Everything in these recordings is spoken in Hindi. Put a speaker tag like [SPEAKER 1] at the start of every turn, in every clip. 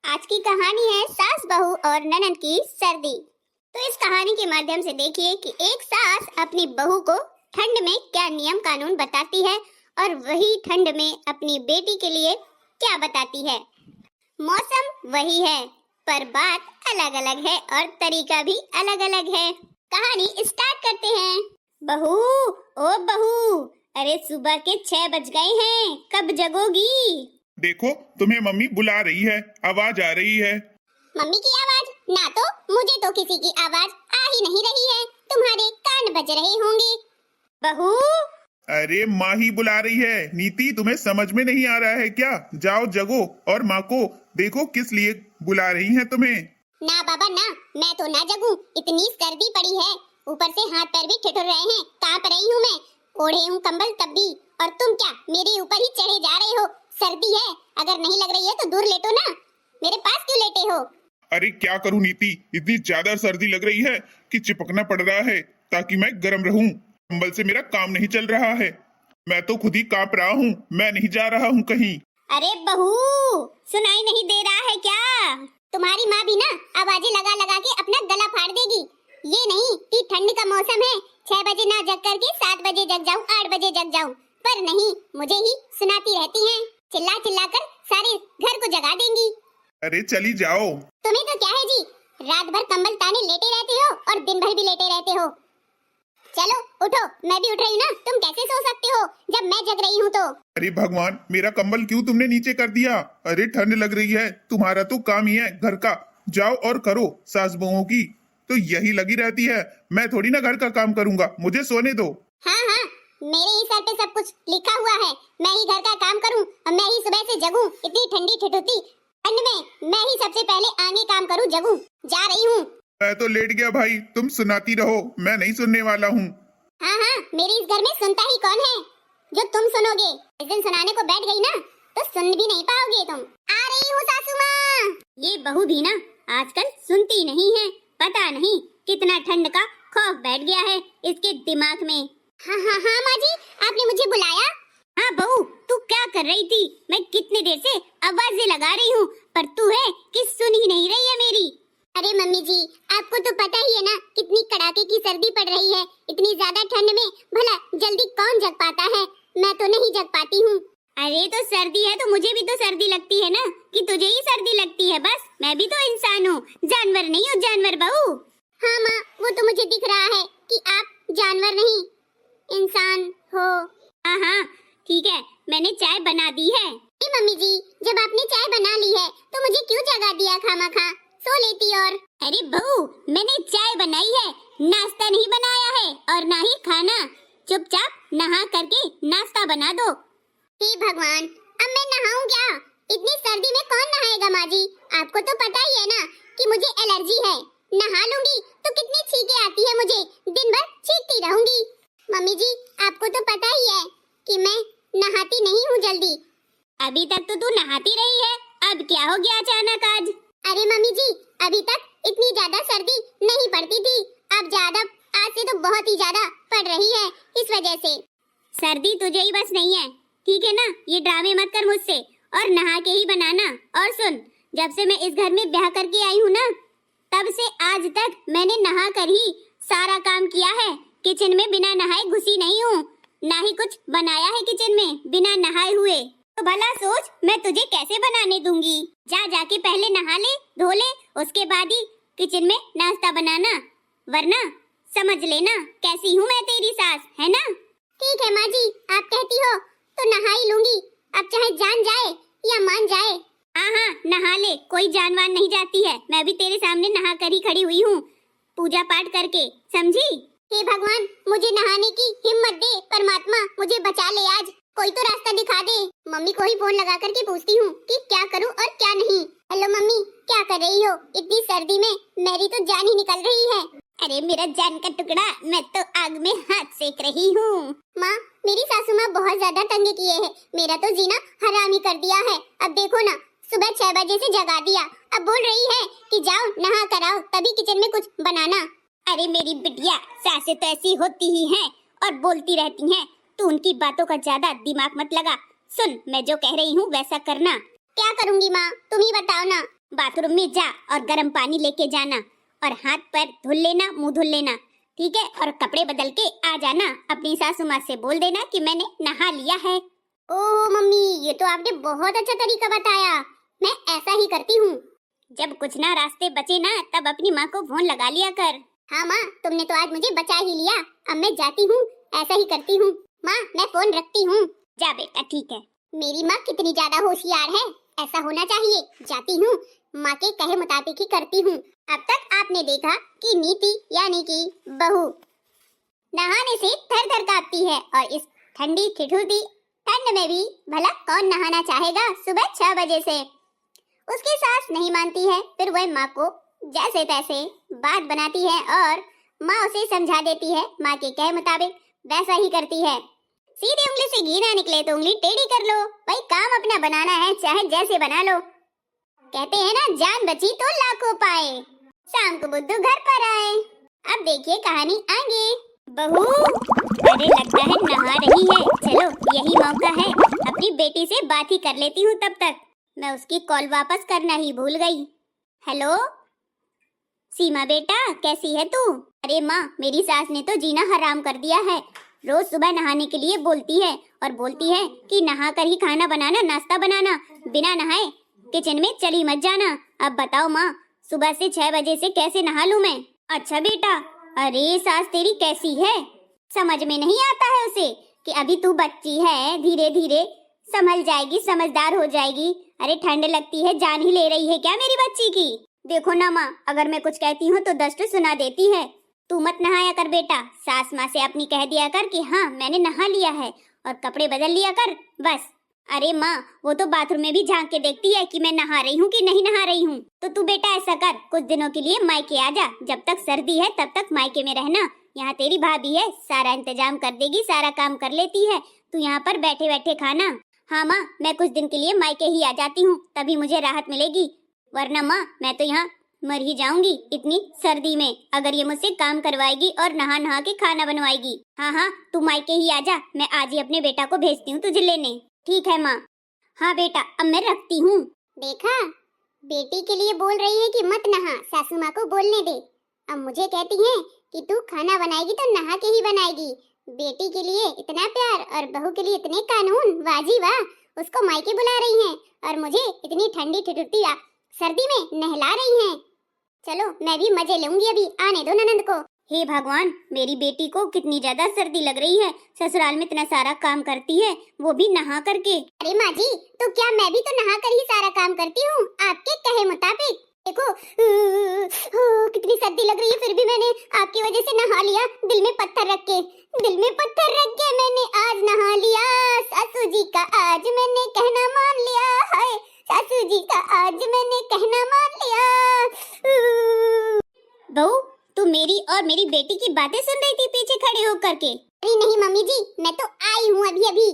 [SPEAKER 1] आज की कहानी है सास बहू और ननद की सर्दी। तो इस कहानी के माध्यम से देखिए कि एक सास अपनी बहू को ठंड में क्या नियम कानून बताती है और वही ठंड में अपनी बेटी के लिए क्या बताती है। मौसम वही है पर बात अलग अलग है और तरीका भी अलग अलग है। कहानी स्टार्ट करते हैं। बहू, ओ बहू, अरे सुबह के 6 बज गए हैं, कब जगोगी?
[SPEAKER 2] देखो तुम्हें मम्मी बुला रही है, आवाज आ रही है।
[SPEAKER 1] मम्मी की आवाज ना, तो मुझे तो किसी की आवाज आ ही नहीं रही है। तुम्हारे कान बज रहे होंगे। बहू,
[SPEAKER 2] अरे माँ ही बुला रही है। नीति, तुम्हें समझ में नहीं आ रहा है क्या? जाओ जगो और माँ को देखो किस लिए बुला रही है तुम्हें।
[SPEAKER 1] ना बाबा ना, मैं तो ना जगूं। इतनी सर्दी पड़ी है, ऊपर से हाथ पैर भी ठिठुर रहे हैं, कांप रही हूँ मैं। ओढ़े हूँ कंबल तब भी, और तुम क्या मेरे ऊपर ही चढ़े जा रहे हो? सर्दी है, अगर नहीं लग रही है तो दूर लेटो ना, मेरे पास क्यों लेटे हो?
[SPEAKER 2] अरे क्या करूँ नीति, इतनी ज्यादा सर्दी लग रही है कि चिपकना पड़ रहा है ताकि मैं गर्म रहूं। कंबल से मेरा काम नहीं चल रहा है, मैं तो खुद ही कांप रहा हूँ। मैं नहीं जा रहा हूँ कहीं।
[SPEAKER 1] अरे बहू, सुनाई नहीं दे रहा है क्या? तुम्हारी माँ भी ना आवाजें लगा लगा के अपना गला फाड़ देगी। ये नहीं कि ठंड का मौसम है, 6 बजे ना जग करके 7 बजे जग जाऊं, 8 बजे जग जाऊं, पर नहीं, मुझे ही सुनाती रहती हैं। चिल्ला चिल्ला कर सारे घर को जगा देंगी।
[SPEAKER 2] अरे चली जाओ।
[SPEAKER 1] तुम्हें तो क्या है जी, रात भर कंबल ताने लेटे रहते हो और दिन भर भी लेटे रहते हो। चलो उठो, मैं भी उठ रही हूँ ना, तुम कैसे सो सकते हो जब मैं जग रही हूँ तो?
[SPEAKER 2] अरे भगवान, मेरा कंबल क्यों तुमने नीचे कर दिया? अरे ठंड लग रही है, तुम्हारा तो काम ही है घर का। जाओ और करो। सास बहुओं की तो यही लगी रहती है। मैं थोड़ी ना घर का काम करूंगा, मुझे सोने दो।
[SPEAKER 1] हाँ हाँ, मेरे ही सर पे सब कुछ लिखा हुआ है। मैं ही घर का काम करूं और मैं ही सुबह से जगूं। इतनी ठंडी ठिठुरती ठंड में मैं ही सबसे पहले आगे काम करूं, जगूं। जा रही हूँ।
[SPEAKER 2] मैं तो लेट गया भाई, तुम सुनाती रहो, मैं नहीं सुनने वाला हूँ।
[SPEAKER 1] हाँ हाँ, मेरे इस घर में सुनता ही कौन है जो तुम सुनोगे? इस दिन सुनाने को बैठ गई ना तो सुन भी नहीं पाओगे तुम। आ रही हूँ सासू माँ। ये बहू भी ना आजकल सुनती नहीं है। पता नहीं कितना ठंड का खौफ बैठ गया है इसके दिमाग में। हाँ हाँ हाँ माँ जी, आपने मुझे बुलाया? हाँ बहू, तू क्या कर रही थी? मैं कितने देर से आवाजें लगा रही हूँ पर तू है कि सुन ही नहीं रही है मेरी। अरे मम्मी जी, आपको तो पता ही है ना कितनी कड़ाके की सर्दी पड़ रही है। इतनी ज्यादा ठंड में भला जल्दी कौन जग पाता है? मैं तो नहीं जग पाती हूँ। अरे तो सर्दी है तो मुझे भी तो सर्दी लगती है ना, कि तुझे ही सर्दी लगती है? बस मैं भी तो इंसान हूँ, जानवर नहीं हूँ। जानवर बहू। हाँ माँ, वो तो मुझे दिख रहा है कि आप जानवर नहीं इंसान हो। हाँ हाँ ठीक है, मैंने चाय बना दी है। मम्मी जी, जब आपने चाय बना ली है तो मुझे क्यों जगा दिया खामखा? सो लेती और। अरे बहू, मैंने चाय बनाई है, नाश्ता नहीं बनाया है और ना ही खाना। चुपचाप नहा करके नाश्ता बना दो। हे भगवान, अब मैं नहाऊं क्या? इतनी सर्दी में कौन नहाएगा माँ जी? आपको तो पता ही है ना कि मुझे एलर्जी है। नहा लूंगी तो कितनी छींकें आती है मुझे, दिन भर छींकती रहूंगी। मम्मी जी, आपको तो पता ही है कि मैं नहाती नहीं हूँ जल्दी। अभी तक तो तू नहाती रही है, अब क्या हो गया अचानक आज? अरे मम्मी जी, अभी तक इतनी ज्यादा सर्दी नहीं पड़ती थी, अब ज्यादा, आज से तो बहुत ही ज्यादा पड़ रही है, इस वजह से। सर्दी तुझे ही बस नहीं है, ठीक है ना? ये ड्रामे मत कर मुझसे और नहा के ही बनाना। और सुन, जब से मैं इस घर में ब्याह करके आई हूँ ना, तब से आज तक मैंने नहा कर ही सारा काम किया है। किचन में बिना नहाए घुसी नहीं हूँ, ना ही कुछ बनाया है किचन में बिना नहाए हुए। तो भला सोच मैं तुझे कैसे बनाने दूंगी? जा जाके पहले नहा ले, धो ले, उसके बाद ही किचन में नाश्ता बनाना, वरना समझ लेना कैसी हूँ मैं तेरी सास, है ना? ठीक है माँ जी, आप कहती हो तो नहा ही लूंगी, अब चाहे जान जाए या मान जाए। हाँ हाँ नहा ले, कोई जानवान नहीं जाती है। मैं भी तेरे सामने नहा कर ही खड़ी हुई हूँ, पूजा पाठ करके, समझी? हे भगवान, मुझे नहाने की हिम्मत दे परमात्मा, मुझे बचा ले आज, कोई तो रास्ता दिखा दे। मम्मी को ही फोन लगा करके पूछती हूँ कि क्या करूँ और क्या नहीं। हेलो मम्मी, क्या कर रही हो? इतनी सर्दी में मेरी तो जान ही निकल रही है। अरे मेरा जान का टुकड़ा, मैं तो आग में हाथ सेक रही हूँ। माँ, मेरी सासू माँ बहुत ज्यादा तंग किए है, मेरा तो जीना हराम ही कर दिया है। अब देखो ना, सुबह 6 बजे से जगा दिया, अब बोल रही है कि जाओ नहा कर आओ तभी किचन में कुछ बनाना। अरे मेरी बिटिया, सासें तो ऐसी होती ही हैं और बोलती रहती हैं, तू उनकी बातों का ज्यादा दिमाग मत लगा। सुन, मैं जो कह रही हूँ वैसा करना। क्या करूँगी माँ, तुम ही बताओ ना। बाथरूम में जा और गर्म पानी लेके जाना और हाथ पैर धुल लेना, मुंह धुल लेना, ठीक है? और कपड़े बदल के आ जाना। अपनी सासू माँ से बोल देना कि मैंने नहा लिया है। ओह मम्मी, ये तो आपने बहुत अच्छा तरीका बताया। मैं ऐसा ही करती हूँ। जब कुछ ना रास्ते बचे ना, तब अपनी माँ को फोन लगा लिया कर। हाँ माँ, तुमने तो आज मुझे बचा ही लिया। अब मैं जाती हूँ, ऐसा ही करती हूँ। माँ, मैं फोन रखती हूँ। जा बेटा, ठीक है। मेरी माँ कितनी ज्यादा होशियार है, ऐसा होना चाहिए। जाती हूँ, माँ के कहे मुताबिक ही करती हूँ। अब तक आपने देखा कि नीति यानी कि बहू नहाने से थर थर कांपती है, और इस ठंडी ठिठुरती ठंड में भी भला कौन नहाना चाहेगा सुबह 6 बजे से। उसकी सास नहीं मानती है, फिर वह माँ को जैसे तैसे बात बनाती है और माँ उसे समझा देती है। माँ के कहे मुताबिक वैसा ही करती है। सीधी उंगली से घी ना निकले तो उंगली टेढ़ी कर लो। भाई काम अपना बनाना है, चाहे जैसे बना लो। कहते हैं ना, जान बची तो लाखों पाए, शाम को बुद्धू घर पर आए। अब देखिए कहानी आगे। बहू, अरे लगता है नहा रही है। चलो यही मौका है, अपनी बेटी से बात ही कर लेती हूँ। तब तक मैं उसकी कॉल वापस करना ही भूल गई। हेलो सीमा बेटा, कैसी है तू? अरे माँ, मेरी सास ने तो जीना हराम कर दिया है। रोज सुबह नहाने के लिए बोलती है और बोलती है कि नहा कर ही खाना बनाना, नाश्ता बनाना, बिना नहाए किचन में चली मत जाना। अब बताओ माँ, सुबह से 6 बजे से कैसे नहा लूं मैं? अच्छा बेटा। अरे सास तेरी कैसी है, समझ में नहीं आता है उसे कि अभी तू बच्ची है, धीरे धीरे संभल जाएगी, समझदार हो जाएगी। अरे ठंड लगती है, जान ही ले रही है क्या मेरी बच्ची की? देखो ना माँ, अगर मैं कुछ कहती हूँ तो दस्त सुना देती है। तू मत नहाया कर बेटा, सास माँ से अपनी कह दिया कर कि हाँ मैंने नहा लिया है, और कपड़े बदल लिया कर बस। अरे माँ, वो तो बाथरूम में भी झांक के देखती है कि मैं नहा रही हूँ कि नहीं नहा रही हूँ। तो तू बेटा ऐसा कर, कुछ दिनों के लिए मायके आ जा। जब तक सर्दी है तब तक मायके में रहना। यहाँ तेरी भाभी है, सारा इंतजाम कर देगी, सारा काम कर लेती है। तू यहाँ पर बैठे बैठे खाना। हाँ माँ, मैं कुछ दिन के लिए मायके ही आ जाती हूँ, तभी मुझे राहत मिलेगी। वरना माँ, मैं तो यहाँ मर ही जाऊंगी इतनी सर्दी में, अगर ये मुझसे काम करवाएगी और नहा नहा के खाना बनवाएगी। हाँ हाँ, तू मायके ही आजा, मैं आज ही अपने बेटा को भेजती हूँ तुझे लेने। ठीक है माँ। हाँ बेटा, अब मैं रखती हूँ। देखा, बेटी के लिए बोल रही है कि मत नहा, सासू माँ को बोलने दे। अब मुझे कहती है कि तू खाना बनाएगी तो नहा के ही बनाएगी। बेटी के लिए इतना प्यार और बहू के लिए इतने कानून, वाजी वाह। उसको मायके बुला रही हैं और मुझे इतनी ठंडी ठिठुरती सर्दी में नहला रही हैं। चलो मैं भी मजे लूंगी, अभी आने दो ननंद को। हे भगवान, मेरी बेटी को कितनी ज्यादा सर्दी लग रही है। ससुराल में इतना सारा काम करती है, वो भी नहा करके। अरे माँ जी, तो क्या मैं भी तो नहा कर ही सारा काम करती हूँ आपके कहे मुताबिक। देखो कितनी सर्दी लग रही है, फिर भी मैंने आपकी वजह से नहा लिया। दिल में पत्थर रख के मैंने आज नहा लिया। सासू जी का आज मैंने कहना मान लिया है, सासू जी का आज मैंने कहना मान लिया। बहू, तू मेरी और मेरी बेटी की बातें सुन रही थी पीछे खड़े होकर के? अरे नहीं मम्मी जी, मैं तो आई हूँ अभी अभी।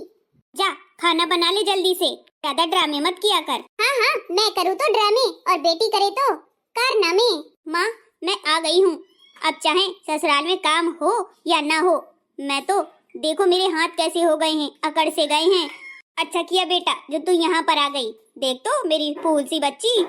[SPEAKER 1] जा खाना बना ले जल्दी से, ज्यादा ड्रामे मत किया कर। हाँ हाँ, मैं करूँ तो ड्रामे और बेटी करे तो कारनामे। माँ, मैं आ गई हूँ। अब चाहे ससुराल में काम हो या ना हो, मैं तो देखो मेरे हाथ कैसे हो गए हैं, अकड़ से गए हैं। अच्छा किया बेटा जो तू यहाँ पर आ गई। देख तो मेरी फूल सी बच्ची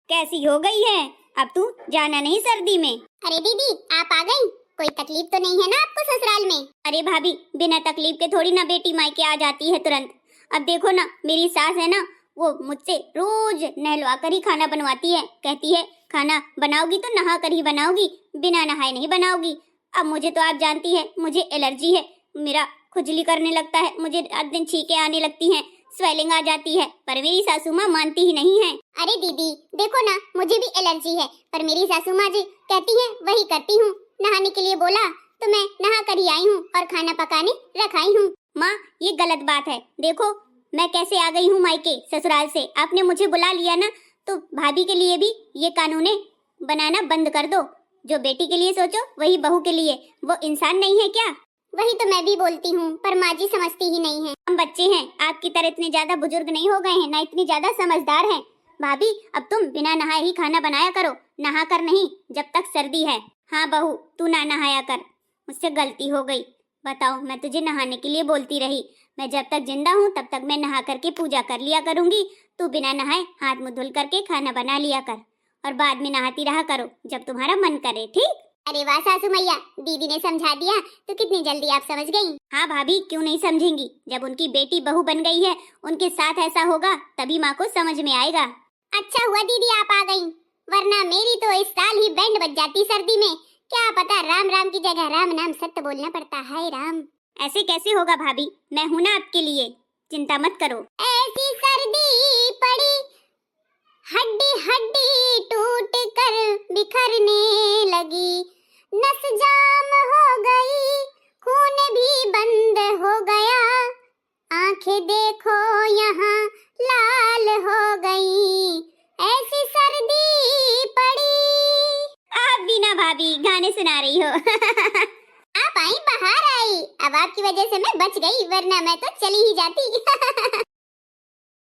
[SPEAKER 1] कैसी हो गई है। अब तू जाना नहीं सर्दी में। अरे दीदी, आप आ गई, कोई तकलीफ तो नहीं है ना आपको ससुराल में? अरे भाभी, बिना तकलीफ के थोड़ी ना बेटी मायके आ जाती है तुरंत। अब देखो ना, मेरी सास है ना, वो मुझसे रोज नहलवा कर ही खाना बनवाती है। कहती है खाना बनाओगी तो नहा कर ही बनाओगी, बिना नहाए नहीं बनाओगी। अब मुझे तो आप जानती है, मुझे एलर्जी है, मेरा खुजली करने लगता है, मुझे दिन छींके आने लगती हैं, स्वेलिंग आ जाती है, पर मेरी सासू माँ मानती ही नहीं है। अरे दीदी देखो ना, मुझे भी एलर्जी है, पर मेरी सासू माँ जी कहती है वही करती हूँ। नहाने के लिए बोला तो मैं नहा कर ही आई हूँ और खाना पकाने रखाई हूँ। माँ, ये गलत बात है। देखो मैं कैसे आ गई हूँ मायके ससुराल से, आपने मुझे बुला लिया ना, तो भाभी के लिए भी ये कानून बनाना बंद कर दो। जो बेटी के लिए सोचो वही बहू के लिए। वो इंसान नहीं है क्या? वही तो मैं भी बोलती हूँ, पर माँ जी समझती ही नहीं है। हम बच्चे हैं, आपकी तरह इतने ज्यादा बुजुर्ग नहीं हो गए हैं, ना इतनी ज्यादा समझदार हैं। भाभी, अब तुम बिना नहाए ही खाना बनाया करो, नहा कर नहीं, जब तक सर्दी है। हाँ बहू, तू ना नहाया कर, मुझसे गलती हो गई। बताओ, मैं तुझे नहाने के लिए बोलती रही, मैं जब तक जिंदा हूँ तब तक मैं नहा करके पूजा कर लिया करूंगी। तू बिना नहाए हाथ मुंह धुल करके खाना बना लिया कर और बाद में नहाती रहा करो जब तुम्हारा मन करे, ठीक? अरे वाह सासू मैया, दीदी ने समझा दिया तो कितनी जल्दी आप समझ गई। हाँ भाभी, क्यों नहीं समझेंगी? जब उनकी बेटी बहू बन गई है, उनके साथ ऐसा होगा तभी माँ को समझ में आएगा। अच्छा हुआ दीदी आप आ गई, वरना मेरी तो इस साल ही बैंड बज जाती सर्दी में। क्या पता राम राम की जगह राम नाम सत्य बोलना पड़ता है। राम ऐसे कैसे होगा भाभी, मैं हूं ना आपके लिए, चिंता मत करो। ऐसी सर्दी पड़ी हड्डी हड्डी टूट कर बिखरने लगी, नस जाम हो गई खून भी बंद हो गया, आंखें देखो यहाँ लाल हो गई, ऐसी सर्दी पड़ी। आप भी ना भाभी गाने सुना रही हो। आप आई, बाहर आई, अब आपकी वजह से मैं बच गई, वरना मैं तो चली ही जाती।